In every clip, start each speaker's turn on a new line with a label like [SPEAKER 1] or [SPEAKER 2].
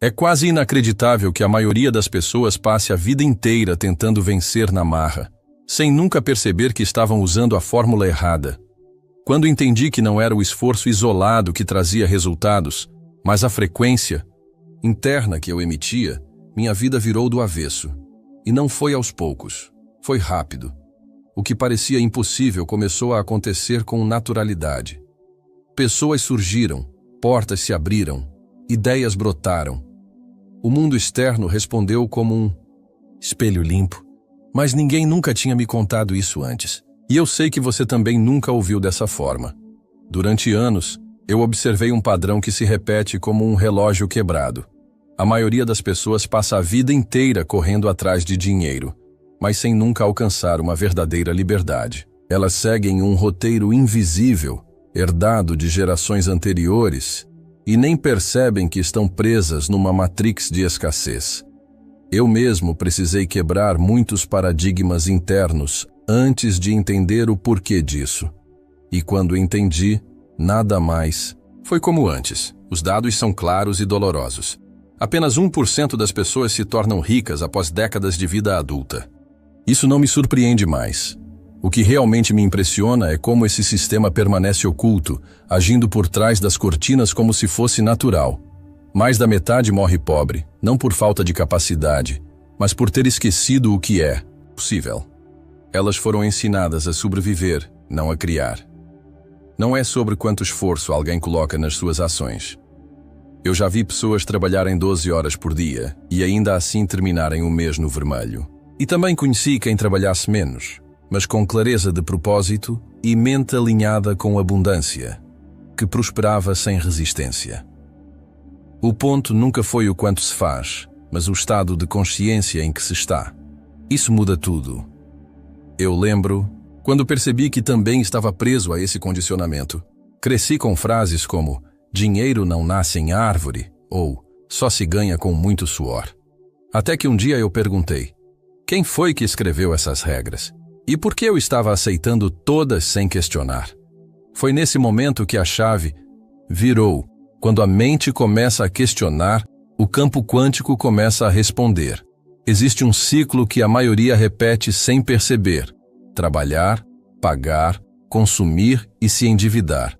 [SPEAKER 1] É quase inacreditável que a maioria das pessoas passe a vida inteira tentando vencer na marra, sem nunca perceber que estavam usando a fórmula errada. Quando entendi que não era o esforço isolado que trazia resultados, mas a frequência interna que eu emitia, minha vida virou do avesso. E não foi aos poucos, foi rápido. O que parecia impossível começou a acontecer com naturalidade. Pessoas surgiram, portas se abriram, ideias brotaram. O mundo externo respondeu como um espelho limpo, mas ninguém nunca tinha me contado isso antes. E eu sei que você também nunca ouviu dessa forma. Durante anos, eu observei um padrão que se repete como um relógio quebrado. A maioria das pessoas passa a vida inteira correndo atrás de dinheiro, mas sem nunca alcançar uma verdadeira liberdade. Elas seguem um roteiro invisível, herdado de gerações anteriores, e nem percebem que estão presas numa matrix de escassez. Eu mesmo precisei quebrar muitos paradigmas internos antes de entender o porquê disso. E quando entendi, nada mais foi como antes. Os dados são claros e dolorosos. Apenas 1% das pessoas se tornam ricas após décadas de vida adulta. Isso não me surpreende mais. O que realmente me impressiona é como esse sistema permanece oculto, agindo por trás das cortinas como se fosse natural. Mais da metade morre pobre, não por falta de capacidade, mas por ter esquecido o que é possível. Elas foram ensinadas a sobreviver, não a criar. Não é sobre quanto esforço alguém coloca nas suas ações. Eu já vi pessoas trabalharem 12 horas por dia e ainda assim terminarem o mês no vermelho. E também conheci quem trabalhasse menos, mas com clareza de propósito e mente alinhada com abundância, que prosperava sem resistência. O ponto nunca foi o quanto se faz, mas o estado de consciência em que se está. Isso muda tudo. Eu lembro quando percebi que também estava preso a esse condicionamento. Cresci com frases como dinheiro não nasce em árvore ou só se ganha com muito suor. Até que um dia eu perguntei, quem foi que escreveu essas regras? E por que eu estava aceitando todas sem questionar? Foi nesse momento que a chave virou. Quando a mente começa a questionar, o campo quântico começa a responder. Existe um ciclo que a maioria repete sem perceber. Trabalhar, pagar, consumir e se endividar.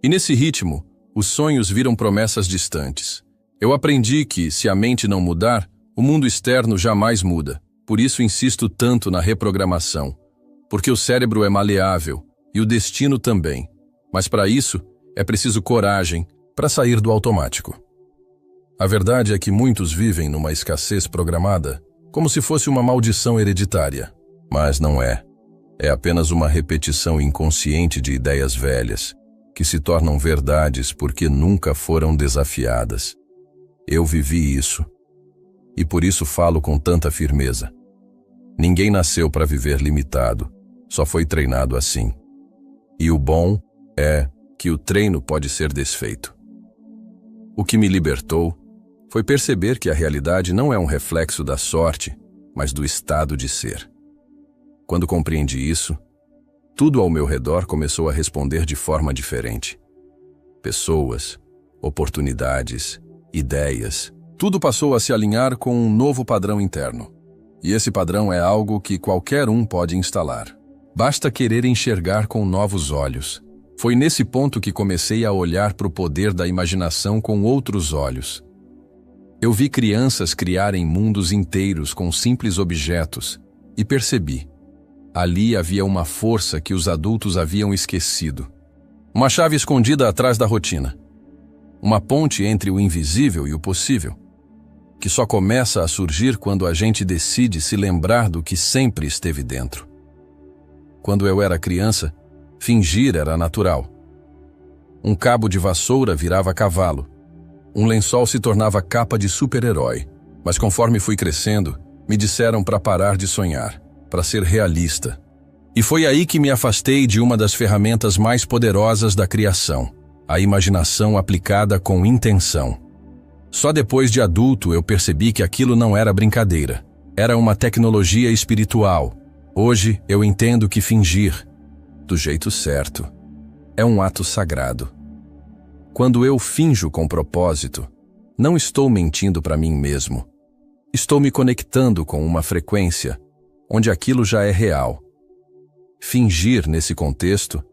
[SPEAKER 1] E nesse ritmo, os sonhos viram promessas distantes. Eu aprendi que, se a mente não mudar, o mundo externo jamais muda. Por isso insisto tanto na reprogramação. Porque o cérebro é maleável e o destino também. Mas para isso, é preciso coragem para sair do automático. A verdade é que muitos vivem numa escassez programada, como se fosse uma maldição hereditária. Mas não é. É apenas uma repetição inconsciente de ideias velhas, que se tornam verdades porque nunca foram desafiadas. Eu vivi isso. E por isso falo com tanta firmeza. Ninguém nasceu para viver limitado, só foi treinado assim. E o bom é que o treino pode ser desfeito. O que me libertou foi perceber que a realidade não é um reflexo da sorte, mas do estado de ser. Quando compreendi isso, tudo ao meu redor começou a responder de forma diferente. Pessoas, oportunidades, ideias, tudo passou a se alinhar com um novo padrão interno. E esse padrão é algo que qualquer um pode instalar. Basta querer enxergar com novos olhos. Foi nesse ponto que comecei a olhar para o poder da imaginação com outros olhos. Eu vi crianças criarem mundos inteiros com simples objetos e percebi. Ali havia uma força que os adultos haviam esquecido. Uma chave escondida atrás da rotina. Uma ponte entre o invisível e o possível, que só começa a surgir quando a gente decide se lembrar do que sempre esteve dentro. Quando eu era criança, fingir era natural. Um cabo de vassoura virava cavalo. Um lençol se tornava capa de super-herói. Mas conforme fui crescendo, me disseram para parar de sonhar, para ser realista. E foi aí que me afastei de uma das ferramentas mais poderosas da criação, a imaginação aplicada com intenção. Só depois de adulto eu percebi que aquilo não era brincadeira. Era uma tecnologia espiritual. Hoje eu entendo que fingir, do jeito certo, é um ato sagrado. Quando eu finjo com propósito, Não estou mentindo para mim mesmo. Estou me conectando com uma frequência onde aquilo já é real. Fingir, nesse contexto,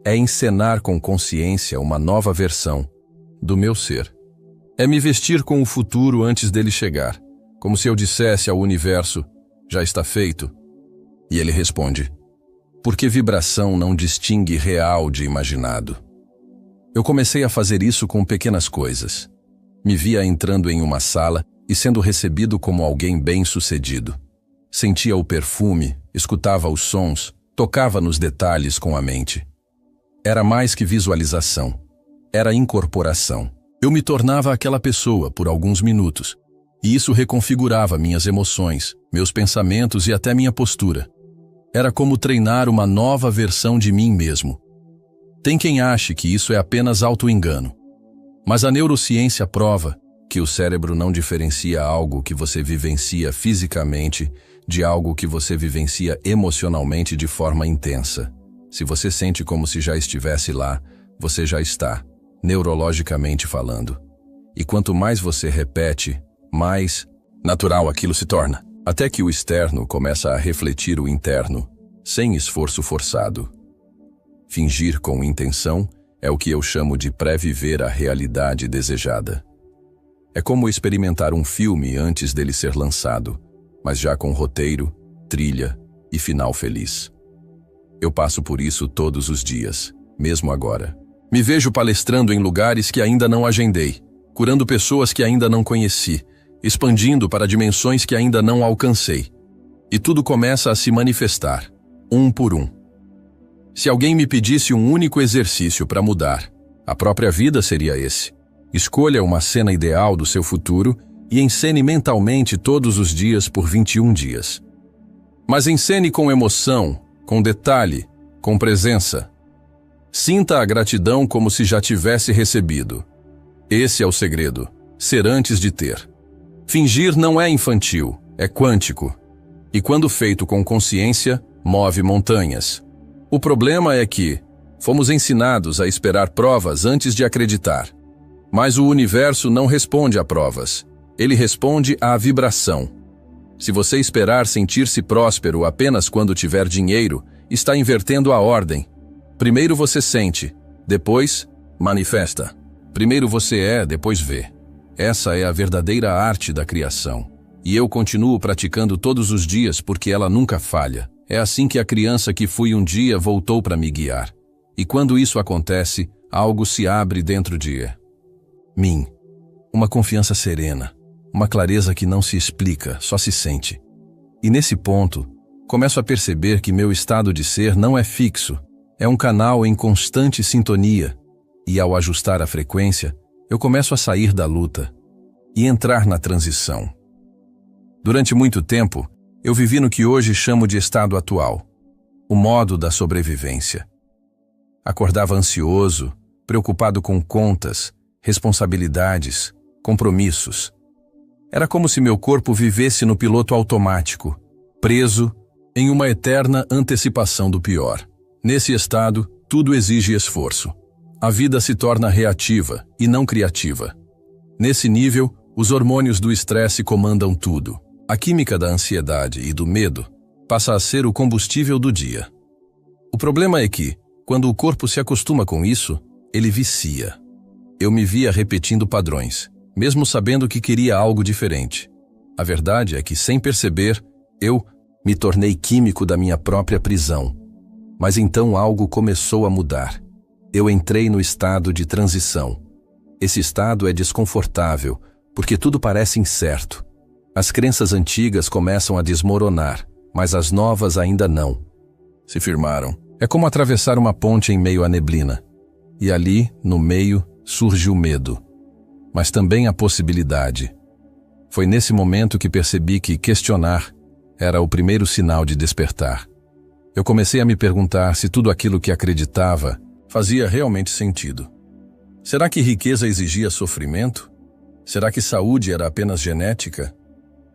[SPEAKER 1] é encenar com consciência uma nova versão do meu ser. É me vestir com o futuro antes dele chegar, como se eu dissesse ao universo, já está feito. E ele responde, porque vibração não distingue real de imaginado. Eu comecei a fazer isso com pequenas coisas. Me via entrando em uma sala e sendo recebido como alguém bem-sucedido. Sentia o perfume, escutava os sons, tocava nos detalhes com a mente. Era mais que visualização. Era incorporação. Eu me tornava aquela pessoa por alguns minutos, e isso reconfigurava minhas emoções, meus pensamentos e até minha postura. Era como treinar uma nova versão de mim mesmo. Tem quem ache que isso é apenas auto-engano. Mas a neurociência prova que o cérebro não diferencia algo que você vivencia fisicamente de algo que você vivencia emocionalmente de forma intensa. Se você sente como se já estivesse lá, você já está, neurologicamente falando. E quanto mais você repete, mais natural aquilo se torna, até que o externo começa a refletir o interno, sem esforço forçado. Fingir com intenção é o que eu chamo de pré-viver a realidade desejada. É como experimentar um filme antes dele ser lançado, mas já com roteiro, trilha e final feliz. Eu passo por isso todos os dias, mesmo agora. Me vejo palestrando em lugares que ainda não agendei, curando pessoas que ainda não conheci, expandindo para dimensões que ainda não alcancei. E tudo começa a se manifestar, um por um. Se alguém me pedisse um único exercício para mudar, a própria vida seria esse. Escolha uma cena ideal do seu futuro e encene mentalmente todos os dias por 21 dias. Mas encene com emoção, com detalhe, com presença. Sinta a gratidão como se já tivesse recebido. Esse é o segredo, ser antes de ter. Fingir não é infantil, é quântico. E quando feito com consciência, move montanhas. O problema é que fomos ensinados a esperar provas antes de acreditar. Mas o universo não responde a provas. Ele responde à vibração. Se você esperar sentir-se próspero apenas quando tiver dinheiro, está invertendo a ordem. Primeiro você sente, depois manifesta. Primeiro você é, depois vê. Essa é a verdadeira arte da criação. E eu continuo praticando todos os dias porque ela nunca falha. É assim que a criança que fui um dia voltou para me guiar. E quando isso acontece, algo se abre dentro de mim. Uma confiança serena. Uma clareza que não se explica, só se sente. E nesse ponto, começo a perceber que meu estado de ser não é fixo. É um canal em constante sintonia. E ao ajustar a frequência, eu começo a sair da luta e entrar na transição. Durante muito tempo, eu vivi no que hoje chamo de estado atual, o modo da sobrevivência. Acordava ansioso, preocupado com contas, responsabilidades, compromissos. Era como se meu corpo vivesse no piloto automático, preso em uma eterna antecipação do pior. Nesse estado, tudo exige esforço. A vida se torna reativa e não criativa. Nesse nível, os hormônios do estresse comandam tudo. A química da ansiedade e do medo passa a ser o combustível do dia. O problema é que, quando o corpo se acostuma com isso, ele vicia. Eu me via repetindo padrões, mesmo sabendo que queria algo diferente. A verdade é que, sem perceber, eu me tornei químico da minha própria prisão. Mas então algo começou a mudar. Eu entrei no estado de transição. Esse estado é desconfortável, porque tudo parece incerto. As crenças antigas começam a desmoronar, mas as novas ainda não. Se firmaram. É como atravessar uma ponte em meio à neblina. E ali, no meio, surge o medo. Mas também a possibilidade. Foi nesse momento que percebi que questionar era o primeiro sinal de despertar. Eu comecei a me perguntar se tudo aquilo que acreditava fazia realmente sentido. Será que riqueza exigia sofrimento? Será que saúde era apenas genética?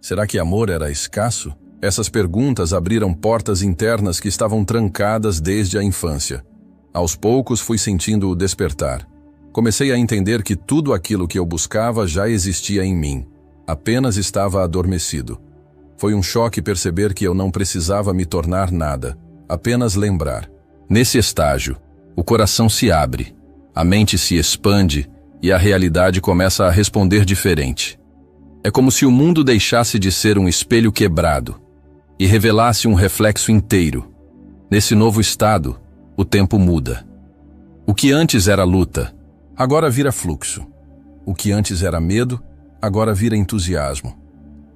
[SPEAKER 1] Será que amor era escasso? Essas perguntas abriram portas internas que estavam trancadas desde a infância. Aos poucos fui sentindo o despertar. Comecei a entender que tudo aquilo que eu buscava já existia em mim, apenas estava adormecido. Foi um choque perceber que eu não precisava me tornar nada, apenas lembrar. Nesse estágio, o coração se abre, a mente se expande e a realidade começa a responder diferente. É como se o mundo deixasse de ser um espelho quebrado e revelasse um reflexo inteiro. Nesse novo estado, o tempo muda. O que antes era luta, agora vira fluxo. O que antes era medo, agora vira entusiasmo.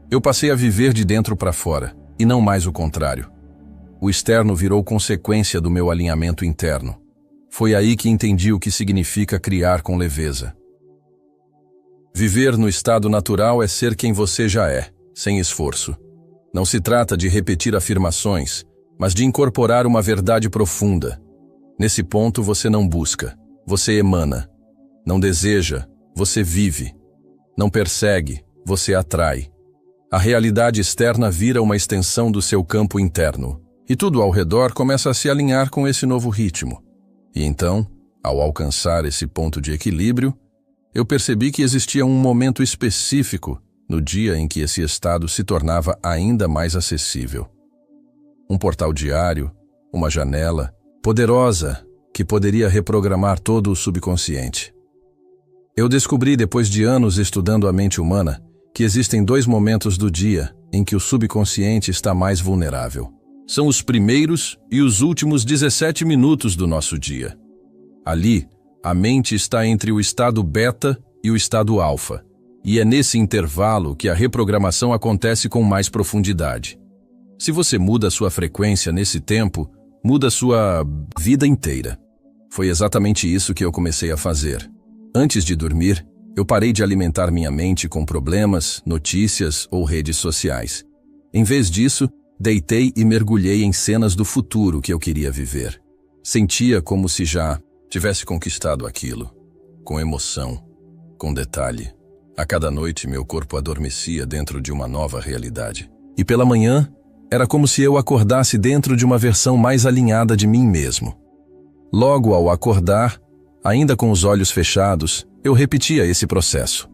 [SPEAKER 1] Eu passei a viver de dentro para fora, e não mais o contrário. O externo virou consequência do meu alinhamento interno. Foi aí que entendi o que significa criar com leveza. Viver no estado natural é ser quem você já é, sem esforço. Não se trata de repetir afirmações, mas de incorporar uma verdade profunda. Nesse ponto você não busca, você emana. Não deseja, você vive. Não persegue, você atrai. A realidade externa vira uma extensão do seu campo interno, e tudo ao redor começa a se alinhar com esse novo ritmo. E então, ao alcançar esse ponto de equilíbrio, eu percebi que existia um momento específico no dia em que esse estado se tornava ainda mais acessível. Um portal diário, uma janela, poderosa, que poderia reprogramar todo o subconsciente. Eu descobri, depois de anos estudando a mente humana, que existem 2 momentos do dia em que o subconsciente está mais vulnerável. São os primeiros e os últimos 17 minutos do nosso dia. Ali, a mente está entre o estado beta e o estado alfa, e é nesse intervalo que a reprogramação acontece com mais profundidade. Se você muda a sua frequência nesse tempo, muda a sua vida inteira. Foi exatamente isso que eu comecei a fazer. Antes de dormir, eu parei de alimentar minha mente com problemas, notícias ou redes sociais. Em vez disso, deitei e mergulhei em cenas do futuro que eu queria viver. Sentia como se já tivesse conquistado aquilo, com emoção, com detalhe. A cada noite meu corpo adormecia dentro de uma nova realidade. E pela manhã, era como se eu acordasse dentro de uma versão mais alinhada de mim mesmo. Logo ao acordar, ainda com os olhos fechados, eu repetia esse processo.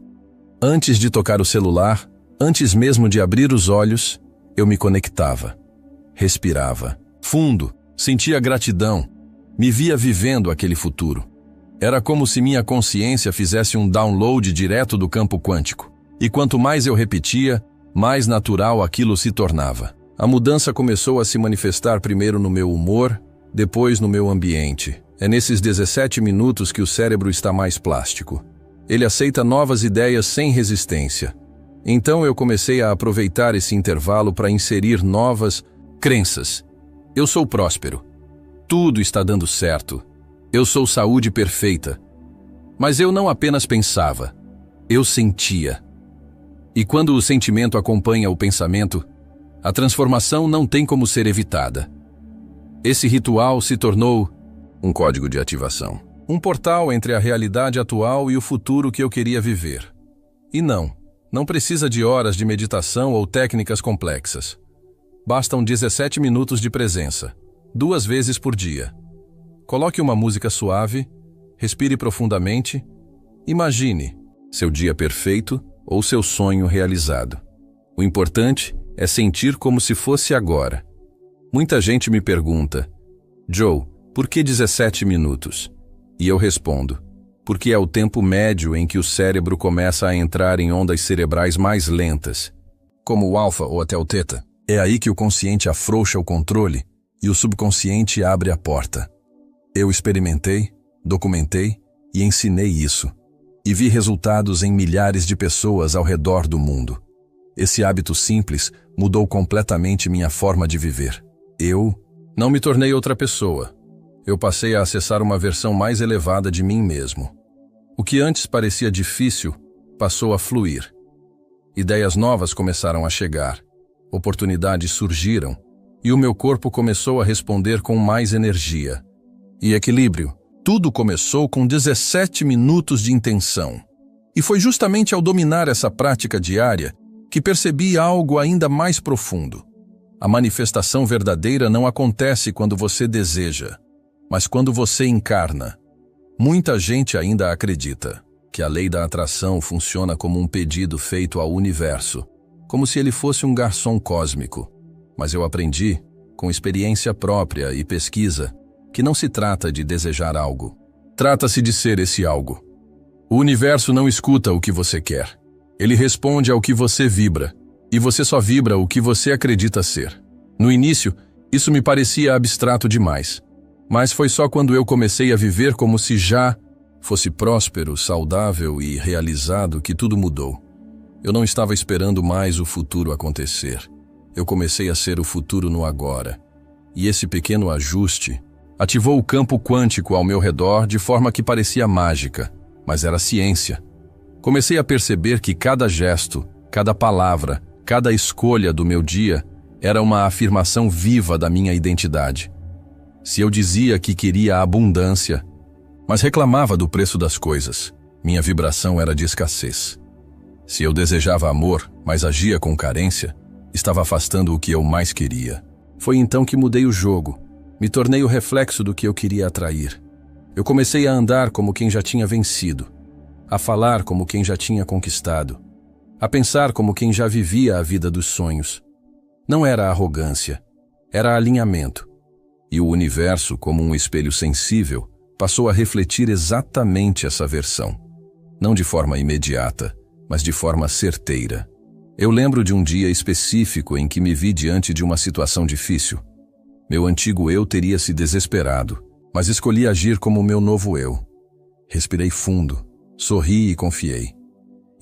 [SPEAKER 1] Antes de tocar o celular, antes mesmo de abrir os olhos, eu me conectava. Respirava fundo, sentia gratidão, me via vivendo aquele futuro. Era como se minha consciência fizesse um download direto do campo quântico. E quanto mais eu repetia, mais natural aquilo se tornava. A mudança começou a se manifestar primeiro no meu humor, depois no meu ambiente. É nesses 17 minutos que o cérebro está mais plástico. Ele aceita novas ideias sem resistência. Então eu comecei a aproveitar esse intervalo para inserir novas crenças. Eu sou próspero. Tudo está dando certo. Eu sou saúde perfeita. Mas eu não apenas pensava, eu sentia. E quando o sentimento acompanha o pensamento, a transformação não tem como ser evitada. Esse ritual se tornou um código de ativação. Um portal entre a realidade atual e o futuro que eu queria viver. E não precisa de horas de meditação ou técnicas complexas. Bastam 17 minutos de presença, 2 vezes por dia. Coloque uma música suave, respire profundamente, imagine seu dia perfeito ou seu sonho realizado. O importante é sentir como se fosse agora. Muita gente me pergunta, Joe, por que 17 minutos? E eu respondo, porque é o tempo médio em que o cérebro começa a entrar em ondas cerebrais mais lentas, como o alfa ou até o teta. É aí que o consciente afrouxa o controle e o subconsciente abre a porta. Eu experimentei, documentei e ensinei isso. E vi resultados em milhares de pessoas ao redor do mundo. Esse hábito simples mudou completamente minha forma de viver. Eu não me tornei outra pessoa. Eu passei a acessar uma versão mais elevada de mim mesmo. O que antes parecia difícil, passou a fluir. Ideias novas começaram a chegar, oportunidades surgiram, e o meu corpo começou a responder com mais energia. E equilíbrio. Tudo começou com 17 minutos de intenção. E foi justamente ao dominar essa prática diária que percebi algo ainda mais profundo. A manifestação verdadeira não acontece quando você deseja, mas quando você encarna. Muita gente ainda acredita que a lei da atração funciona como um pedido feito ao universo, como se ele fosse um garçom cósmico. Mas eu aprendi, com experiência própria e pesquisa, que não se trata de desejar algo. Trata-se de ser esse algo. O universo não escuta o que você quer. Ele responde ao que você vibra, e você só vibra o que você acredita ser. No início, isso me parecia abstrato demais, mas foi só quando eu comecei a viver como se já fosse próspero, saudável e realizado que tudo mudou. Eu não estava esperando mais o futuro acontecer. Eu comecei a ser o futuro no agora. E esse pequeno ajuste ativou o campo quântico ao meu redor de forma que parecia mágica, mas era ciência. Comecei a perceber que cada gesto, cada palavra, cada escolha do meu dia era uma afirmação viva da minha identidade. Se eu dizia que queria abundância, mas reclamava do preço das coisas, minha vibração era de escassez. Se eu desejava amor, mas agia com carência, estava afastando o que eu mais queria. Foi então que mudei o jogo. Me tornei o reflexo do que eu queria atrair. Eu comecei a andar como quem já tinha vencido, a falar como quem já tinha conquistado, a pensar como quem já vivia a vida dos sonhos. Não era arrogância, era alinhamento. E o universo, como um espelho sensível, passou a refletir exatamente essa versão. Não de forma imediata, mas de forma certeira. Eu lembro de um dia específico em que me vi diante de uma situação difícil. Meu antigo eu teria se desesperado, mas escolhi agir como meu novo eu. Respirei fundo, sorri e confiei.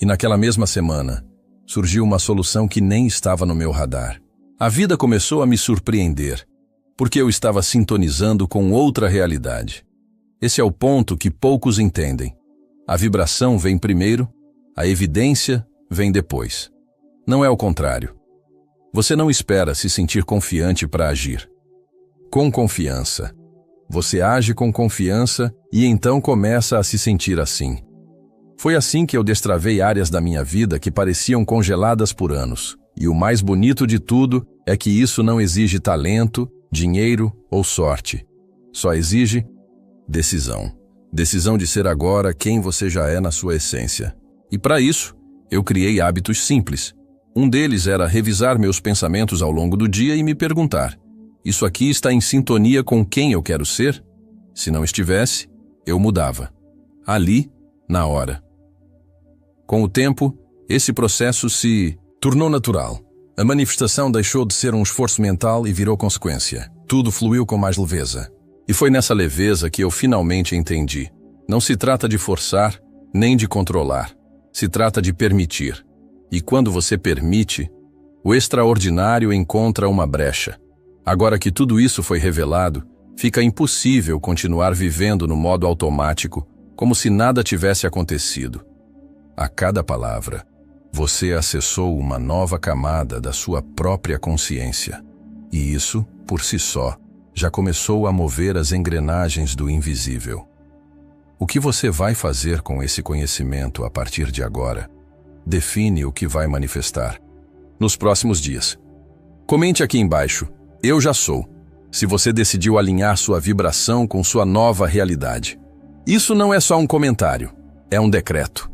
[SPEAKER 1] E naquela mesma semana, surgiu uma solução que nem estava no meu radar. A vida começou a me surpreender, porque eu estava sintonizando com outra realidade. Esse é o ponto que poucos entendem. A vibração vem primeiro, a evidência vem depois. Não é o contrário. Você não espera se sentir confiante para agir. Com confiança. Você age com confiança e então começa a se sentir assim. Foi assim que eu destravei áreas da minha vida que pareciam congeladas por anos. E o mais bonito de tudo é que isso não exige talento, dinheiro ou sorte. Só exige decisão. Decisão de ser agora quem você já é na sua essência. E para isso, eu criei hábitos simples. Um deles era revisar meus pensamentos ao longo do dia e me perguntar: isso aqui está em sintonia com quem eu quero ser? Se não estivesse, eu mudava. Ali, na hora. Com o tempo, esse processo se tornou natural. A manifestação deixou de ser um esforço mental e virou consequência. Tudo fluiu com mais leveza. E foi nessa leveza que eu finalmente entendi. Não se trata de forçar, nem de controlar. Se trata de permitir. E quando você permite, o extraordinário encontra uma brecha. Agora que tudo isso foi revelado, fica impossível continuar vivendo no modo automático, como se nada tivesse acontecido. A cada palavra, você acessou uma nova camada da sua própria consciência. E isso, por si só, já começou a mover as engrenagens do invisível. O que você vai fazer com esse conhecimento a partir de agora define o que vai manifestar nos próximos dias. Comente aqui embaixo: eu já sou, se você decidiu alinhar sua vibração com sua nova realidade. Isso não é só um comentário, é um decreto.